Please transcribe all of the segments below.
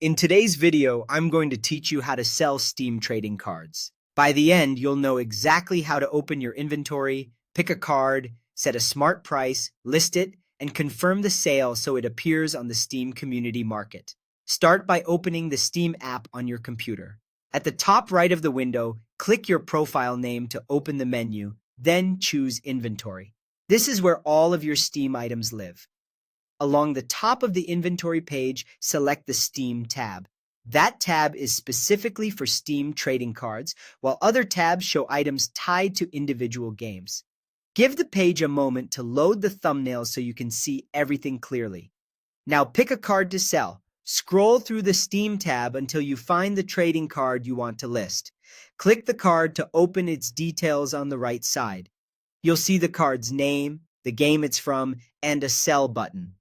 In today's video, I'm going to teach you how to sell Steam trading cards. By the end, you'll know exactly how to open your inventory, pick a card, set a smart price, list it, and confirm the sale so it appears on the Steam community market. Start by opening the Steam app on your computer. At the top right of the window, click your profile name to open the menu, then choose Inventory. This is where all of your Steam items live. Along the top of the inventory page, select the Steam tab. That tab is specifically for Steam trading cards, while other tabs show items tied to individual games. Give the page a moment to load the thumbnail so you can see everything clearly. Now pick a card to sell. Scroll through the Steam tab until you find the trading card you want to list. Click the card to open its details on the right side. You'll see the card's name, the game it's from, and a sell button.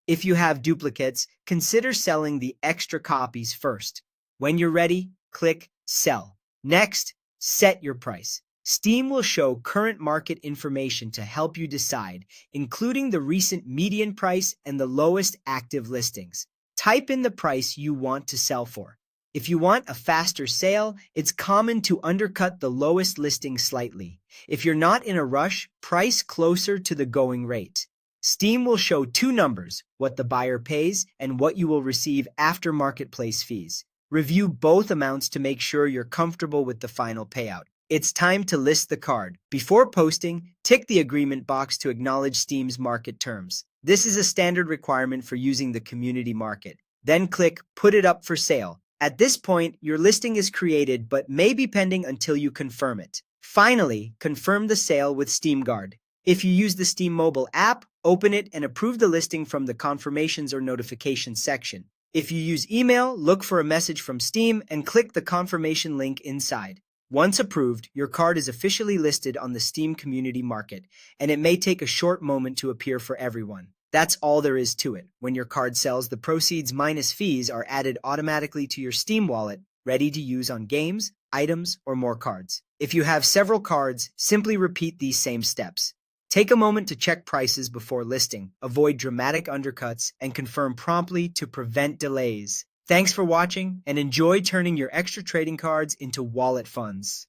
If you have duplicates, consider selling the extra copies first. When you're ready, click Sell. Next, set your price. Steam will show current market information to help you decide, including the recent median price and the lowest active listings. Type in the price you want to sell for. If you want a faster sale, it's common to undercut the lowest listing slightly. If you're not in a rush, price closer to the going rate. Steam will show two numbers, what the buyer pays and what you will receive after marketplace fees. Review both amounts to make sure you're comfortable with the final payout. It's time to list the card. Before posting, tick the agreement box to acknowledge Steam's market terms. This is a standard requirement for using the community market. Then click Put it up for sale. At this point, your listing is created but may be pending until you confirm it. Finally, confirm the sale with SteamGuard. If you use the Steam mobile app, open it and approve the listing from the Confirmations or Notifications section. If you use email, look for a message from Steam and click the confirmation link inside. Once approved, your card is officially listed on the Steam community market, and it may take a short moment to appear for everyone. That's all there is to it. When your card sells, the proceeds minus fees are added automatically to your Steam wallet, ready to use on games, items, or more cards. If you have several cards, simply repeat these same steps. Take a moment to check prices before listing, avoid dramatic undercuts, and confirm promptly to prevent delays. Thanks for watching, and enjoy turning your extra trading cards into wallet funds.